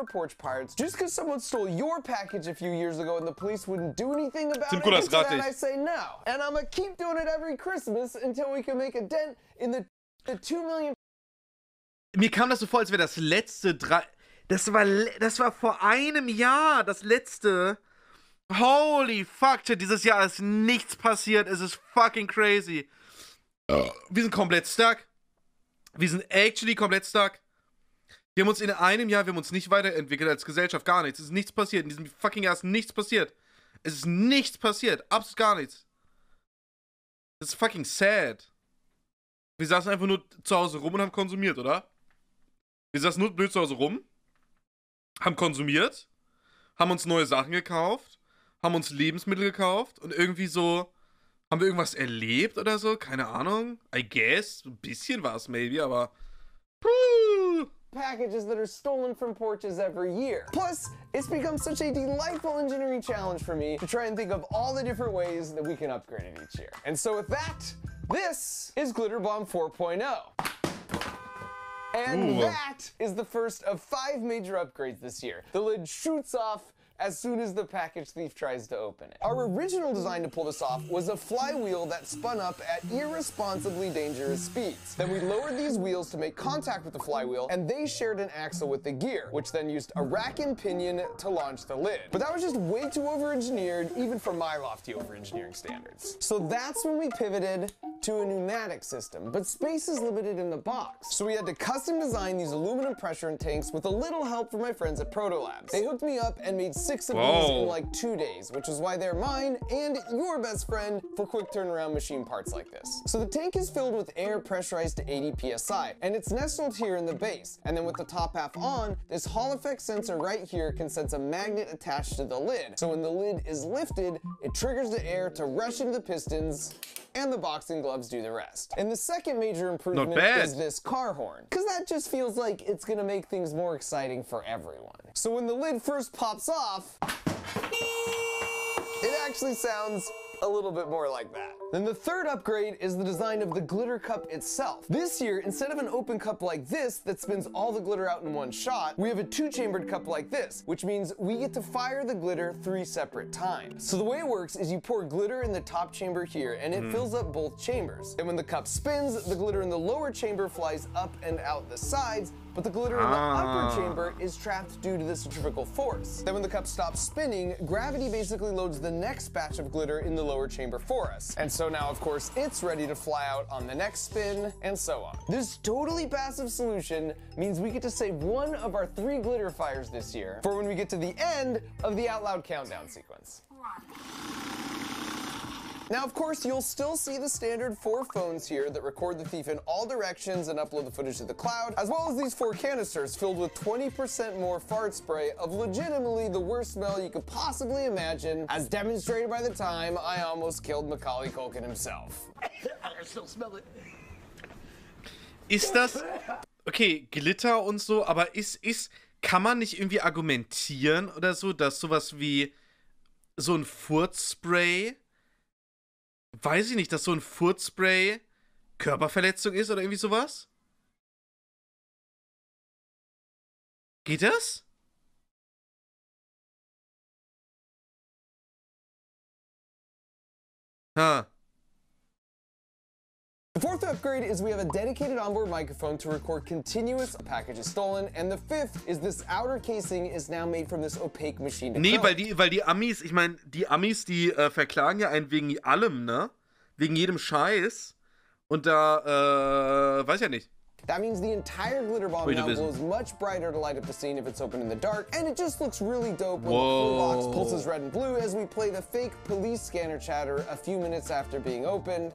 porch pirates just because someone stole your package a few years ago and the police wouldn't do anything about it. And to that I say no. And I'm gonna keep doing it every Christmas until we can make a dent in the 2 million. Mir kam das so vor, als wäre das letzte das war vor einem Jahr, das letzte. Holy fuck, dieses Jahr ist nichts passiert. Es ist fucking crazy. Wir sind komplett stuck. Wir sind actually komplett stuck. Wir haben uns in einem Jahr, wir haben uns nicht weiterentwickelt als Gesellschaft, gar nichts. Es ist nichts passiert. In diesem fucking Jahr ist nichts passiert. Es ist nichts passiert. Absolut gar nichts. Das ist fucking sad. Wir saßen einfach nur zu Hause rum und haben konsumiert, oder? Wir saßen nur blöd zu Hause rum, haben konsumiert, haben uns neue Sachen gekauft, haben uns Lebensmittel gekauft und irgendwie so, haben wir irgendwas erlebt oder so? Keine Ahnung. I guess. Ein bisschen war es maybe, aber... Packages that are stolen from porches every year. Plus, it's become such a delightful engineering challenge for me to try and think of all the different ways that we can upgrade it each year. And so with that, this is Glitter Bomb 4.0. And that is the first of 5 major upgrades this year. The lid shoots off as soon as the package thief tries to open it. Our original design to pull this off was a flywheel that spun up at irresponsibly dangerous speeds. Then we lowered these wheels to make contact with the flywheel, and they shared an axle with the gear, which then used a rack and pinion to launch the lid. But that was just way too over-engineered, even for my lofty over-engineering standards. So that's when we pivoted to a pneumatic system, but space is limited in the box. So we had to custom design these aluminum pressure tanks with a little help from my friends at Proto Labs. They hooked me up and made 6 of these in like 2 days, which is why they're mine and your best friend for quick turnaround machine parts like this. So the tank is filled with air pressurized to 80 psi, and it's nestled here in the base. And then with the top half on, this Hall effect sensor right here can sense a magnet attached to the lid. So when the lid is lifted, it triggers the air to rush into the pistons, and the boxing gloves do the rest. And the second major improvement is this car horn, because that just feels like it's gonna make things more exciting for everyone. So when the lid first pops off, it actually sounds a little bit more like that. Then the third upgrade is the design of the glitter cup itself. This year, instead of an open cup like this that spins all the glitter out in one shot, we have a 2-chambered cup like this, which means we get to fire the glitter 3 separate times. So the way it works is you pour glitter in the top chamber here, and it fills up both chambers. And when the cup spins, the glitter in the lower chamber flies up and out the sides, but the glitter in the upper chamber is trapped due to the centrifugal force. Then when the cup stops spinning, gravity basically loads the next batch of glitter in the lower chamber for us. And so now, of course, it's ready to fly out on the next spin, and so on. This totally passive solution means we get to save 1 of our 3 glitter fires this year for when we get to the end of the Out Loud countdown sequence. Now, of course, you'll still see the standard 4 phones here that record the thief in all directions and upload the footage to the cloud, as well as these 4 canisters filled with 20% more fart spray of legitimately the worst smell you could possibly imagine, as demonstrated by the time I almost killed Macaulay Culkin himself. I can still smell it. Ist das... Okay, Glitter und so, aber kann man nicht irgendwie argumentieren oder so, dass sowas wie so ein Furzspray... Weiß ich nicht, dass so ein Furzspray Körperverletzung ist oder irgendwie sowas? Geht das? Ha. The fourth upgrade is we have a dedicated onboard microphone to record continuous packages stolen, and the fifth is this outer casing is now made from this opaque machine. Nee, weil die Amis, ich meine, die Amis, die verklagen ja einen wegen allem, ne? Wegen jedem Scheiß. Und da, weiß ja nicht. That means the entire glitter bomb now glows much brighter to light up the scene if it's open in the dark, and it just looks really dope when the full box pulses red and blue as we play the fake police scanner chatter a few minutes after being opened,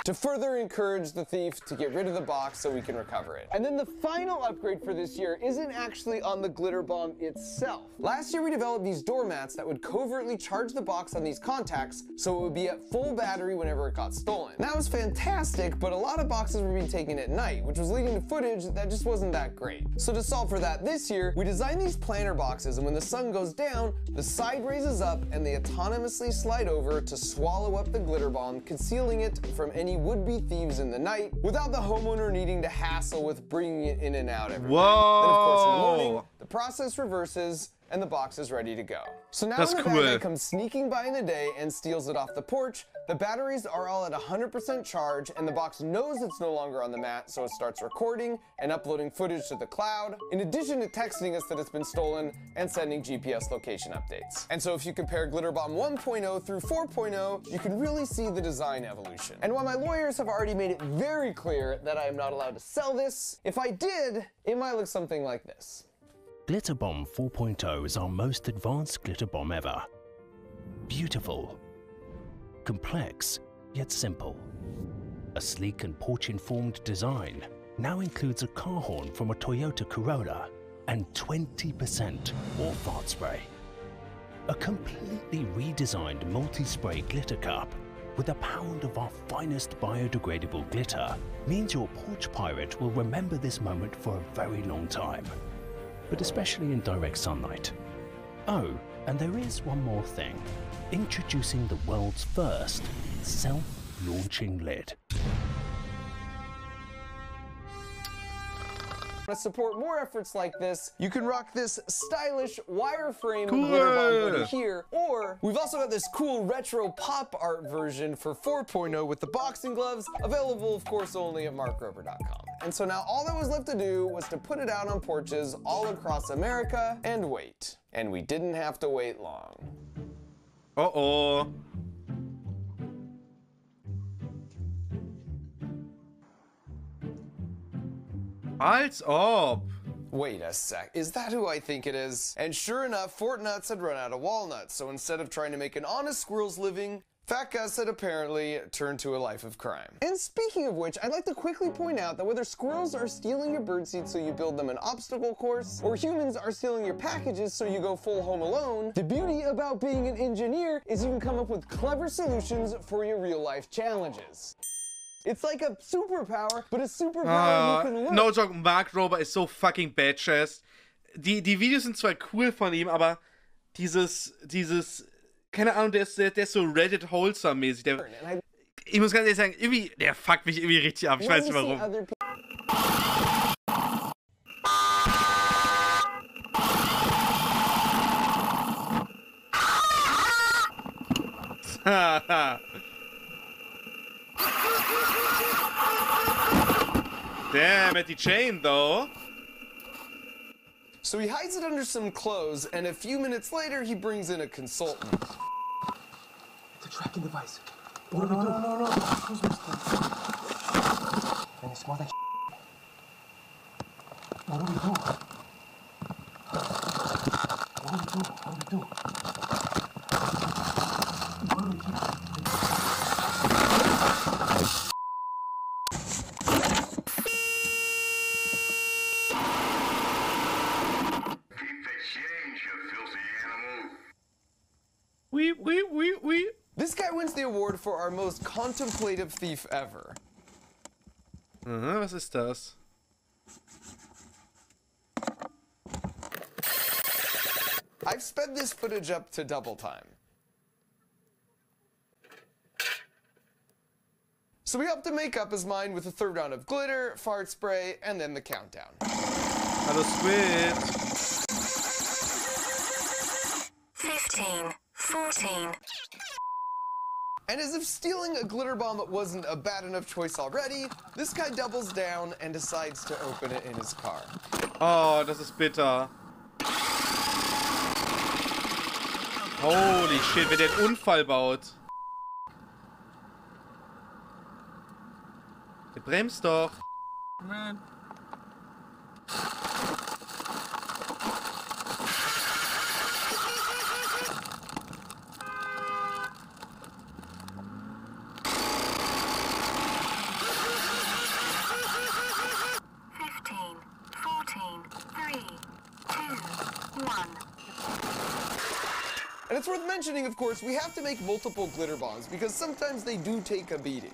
to further encourage the thief to get rid of the box so we can recover it. And then the final upgrade for this year isn't actually on the glitter bomb itself. Last year we developed these doormats that would covertly charge the box on these contacts so it would be at full battery whenever it got stolen. That was fantastic, but a lot of boxes were being taken at night, which was leading to footage that just wasn't that great. So to solve for that this year, we designed these planter boxes, and when the sun goes down, the side raises up and they autonomously slide over to swallow up the glitter bomb, concealing it from any any would-be thieves in the night without the homeowner needing to hassle with bringing it in and out every day. Whoa! Then, of course, in the morning, the process reverses and the box is ready to go. So now when the bad guy comes sneaking by in the day and steals it off the porch, the batteries are all at 100% charge and the box knows it's no longer on the mat, so it starts recording and uploading footage to the cloud, in addition to texting us that it's been stolen and sending GPS location updates. And so if you compare Glitter Bomb 1.0 through 4.0, you can really see the design evolution. And while my lawyers have already made it very clear that I am not allowed to sell this, if I did, it might look something like this. Glitter Bomb 4.0 is our most advanced glitter bomb ever. Beautiful, complex, yet simple. A sleek and porch-informed design now includes a car horn from a Toyota Corolla and 20% more fart spray. A completely redesigned multi-spray glitter cup with a pound of our finest biodegradable glitter means your porch pirate will remember this moment for a very long time, but especially in direct sunlight. Oh, and there is one more thing. Introducing the world's first self-launching lid. To support more efforts like this, you can rock this stylish wireframe glitter bomb hoodie here, or we've also got this cool retro pop art version for 4.0 with the boxing gloves, available of course only at markrober.com. And so now all that was left to do was to put it out on porches all across America and wait. And we didn't have to wait long. Uh-oh. Als ob. Wait a sec, is that who I think it is? And sure enough, Fort Nuts had run out of walnuts, so instead of trying to make an honest squirrel's living, Fat Gus had apparently turned to a life of crime. And speaking of which, I'd like to quickly point out that whether squirrels are stealing your birdseed so you build them an obstacle course, or humans are stealing your packages so you go full Home Alone, the beauty about being an engineer is you can come up with clever solutions for your real-life challenges. It's like a superpower, but a superpower you can learn. No joke, Mark Rober ist so fucking badass. Die Videos sind zwar cool von ihm, aber dieses, keine Ahnung, der ist so Reddit-Wholesome-mäßig. Ich muss ganz ehrlich sagen, irgendwie, der fuckt mich irgendwie richtig ab. Ich weiß nicht warum. Damn, at the chain though. So he hides it under some clothes, and a few minutes later, he brings in a consultant. It's a tracking device. What do we do? No. And it smells like What do we do? This guy wins the award for our most contemplative thief ever. Was ist das? I've sped this footage up to double time. So we helped him make up his mind with a third round of glitter, fart spray, and then the countdown. Hallo Squid. 15, 14. And as if stealing a glitter bomb wasn't a bad enough choice already, this guy doubles down and decides to open it in his car. Oh, das ist bitter. Holy shit, wenn der einen Unfall baut. Der bremst doch. Man. And it's worth mentioning, of course, we have to make multiple glitter bombs because sometimes they do take a beating.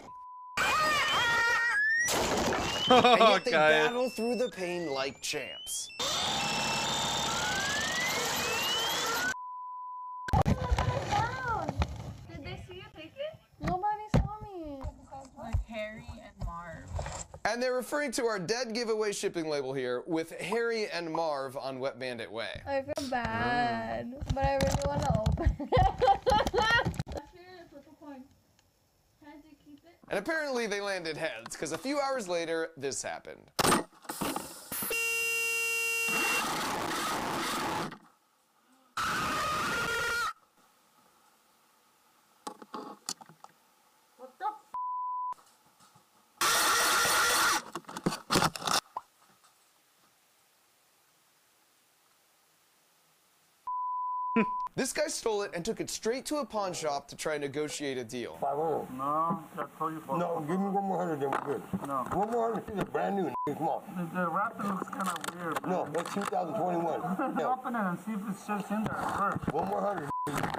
And yet they battle through the pain like champs. Did they see you take it? Nobody saw me. Like, And they're referring to our dead giveaway shipping label here with Harry and Marv on Wet Bandit Way. I feel bad, but I really want to open it. And apparently they landed heads, because a few hours later, this happened. This guy stole it and took it straight to a pawn shop to try and negotiate a deal. 500. No, I told you for. No, give me 1 more 100, then we're good. No. 1 more 100 is brand new. Come on. The wrapper looks kind of weird. No, that's 2021. No. Open it and see if it's just in there first. 1 more 100.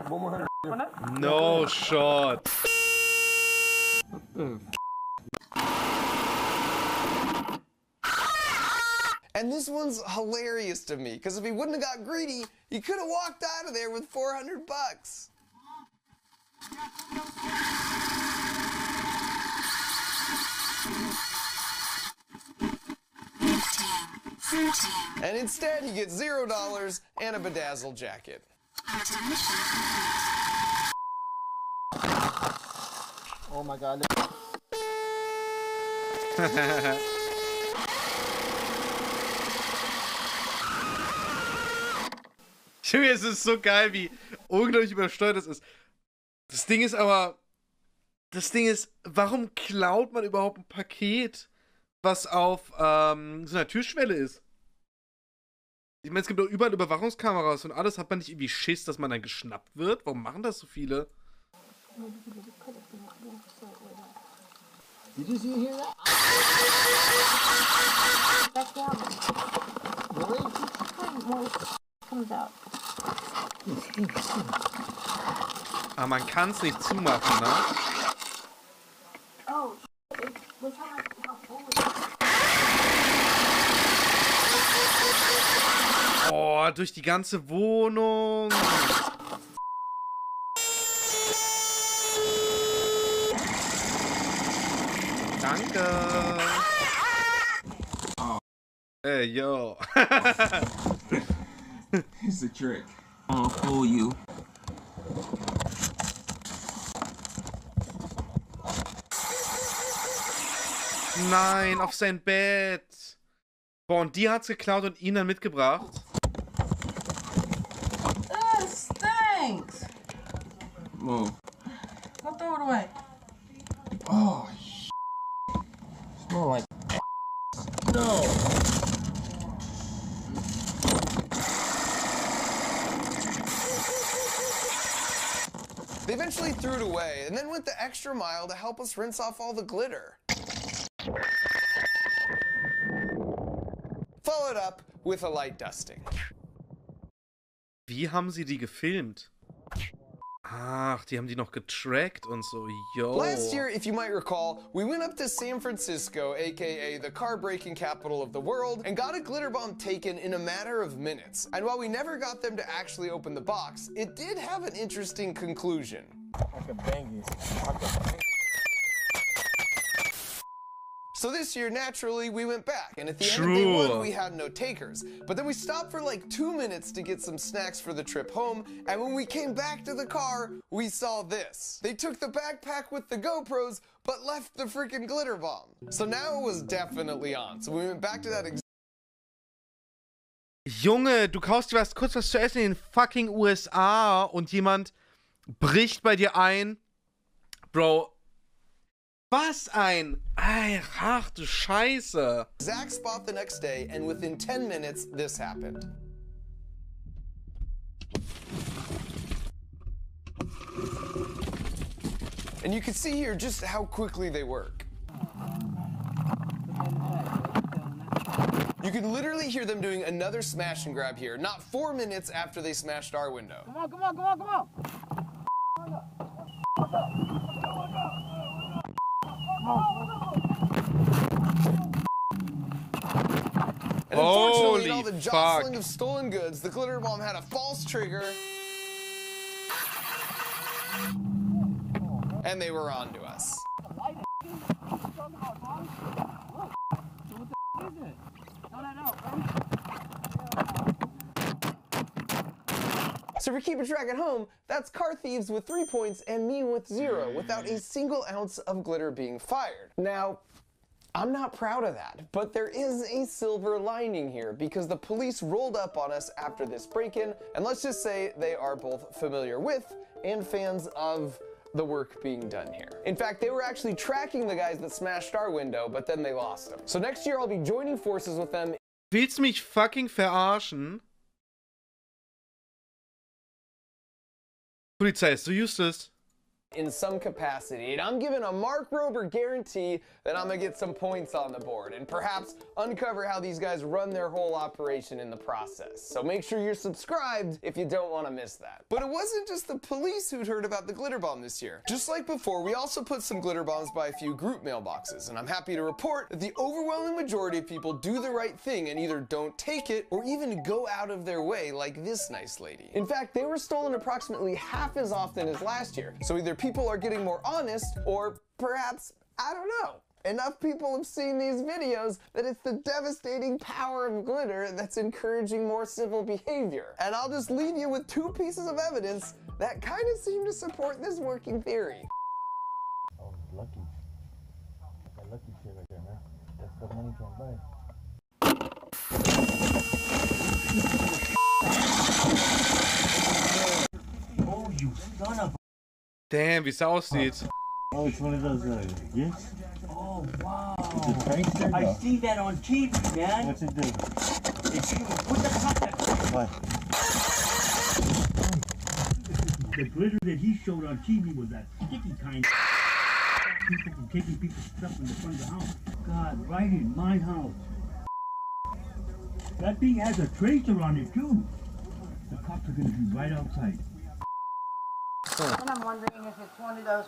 1 more 100. Open it? No shot. And this one's hilarious to me, because if he wouldn't have got greedy, he could have walked out of there with 400 bucks. And instead, he gets $0 and a bedazzled jacket. Oh my god. Junge, es ist so geil, wie unglaublich übersteuert das ist. Das Ding ist, warum klaut man überhaupt ein Paket, was auf so einer Türschwelle ist? Ich meine, es gibt doch überall Überwachungskameras und alles. Hat man nicht irgendwie Schiss, dass man dann geschnappt wird? Warum machen das so viele? Did you see hear that? Back down. Really? Comes out. Aber man kann es nicht zumachen, ne? Oh, look how full it is. Oh, durch die ganze Wohnung. Danke. Hey, yo. Here's the trick. I'll fool you. Nein, auf sein Bett. Boah, und die hat's geklaut und ihn dann mitgebracht. Ugh, stinks. Whoa. Go throw it away. Oh, smell like no. They eventually threw it away and then went the extra mile to help us rinse off all the glitter. Followed up with a light dusting. Wie haben sie die gefilmt? Ach, die haben die noch getrackt und so, yo. Last year, if you might recall, we went up to San Francisco, aka the car breaking capital of the world, and got a glitter bomb taken in a matter of minutes. And while we never got them to actually open the box, it did have an interesting conclusion. So this year, naturally, we went back, and at the end of day one, we had no takers. But then we stopped for like 2 minutes to get some snacks for the trip home, and when we came back to the car, we saw this. They took the backpack with the GoPros, but left the freaking glitter bomb. So now it was definitely on, so we went back to that Junge, du kaufst dir kurz was zu essen in den fucking USA und jemand bricht bei dir ein. Bro, was ein... Ach du Scheiße. exact spot the next day, and within 10 minutes, this happened. And you can see here just how quickly they work. You can literally hear them doing another smash and grab here, not 4 minutes after they smashed our window. Come on, come on, come on, come on. And unfortunately, in all Holy the jostling fuck. of stolen goods, the glitter bomb had a false trigger, and they were on to us. So for keeping track at home, that's Car Thieves with 3 points and me with 0, without a single ounce of glitter being fired. Now, I'm not proud of that, but there is a silver lining here because the police rolled up on us after this break-in, and let's just say they are both familiar with and fans of the work being done here. In fact, they were actually tracking the guys that smashed our window, but then they lost them. So next year I'll be joining forces with them. Willst du mich fucking verarschen? Polizei, ist du Justus? In some capacity, and I'm giving a Mark Rober guarantee that I'm gonna get some points on the board and perhaps uncover how these guys run their whole operation in the process. So make sure you're subscribed if you don't want to miss that. But it wasn't just the police who'd heard about the glitter bomb this year. Just like before, we also put some glitter bombs by a few group mailboxes, and I'm happy to report that the overwhelming majority of people do the right thing and either don't take it or even go out of their way like this nice lady. In fact, they were stolen approximately half as often as last year, so either people are getting more honest, or perhaps, I don't know. Enough people have seen these videos that it's the devastating power of glitter that's encouraging more civil behavior. And I'll just leave you with 2 pieces of evidence that kind of seem to support this working theory. Oh, lucky. That lucky shit right there, man. That stuff money can't buy. Oh, you son of a... Damn, wie es aussieht. Oh, it's one of those gifts? Oh, wow. I see that on TV, man. What's it do? Put the top. What? The glitter that he showed on TV was that sticky kind. People from taking people's stuff in the front of the house. God, right in my house. That thing has a tracer on it, too. The cops are going to be right outside. And I'm wondering if it's one of those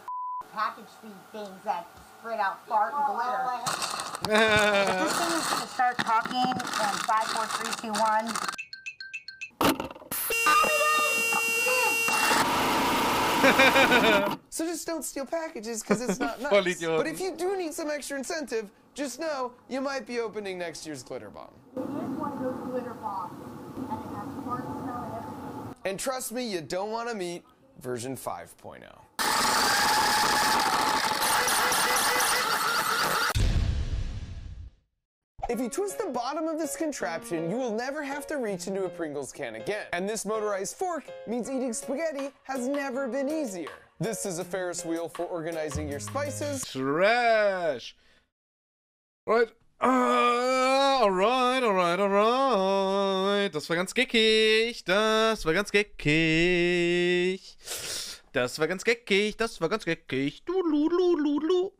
package feed things that spread out fart and glitter. If this thing is going to start talking in 5, 4, 3, 2, 1. So just don't steal packages because it's not nice. But if you do need some extra incentive, just know you might be opening next year's glitter bomb. It is one of those glitter bombs, and it has fart smell and everything. And trust me, you don't want to meet version 5.0. If you twist the bottom of this contraption, you will never have to reach into a Pringles can again. And this motorized fork means eating spaghetti has never been easier. This is a Ferris wheel for organizing your spices. Trash. Right. Alright. Das war ganz geckig. Das war ganz geckig. Du, lu.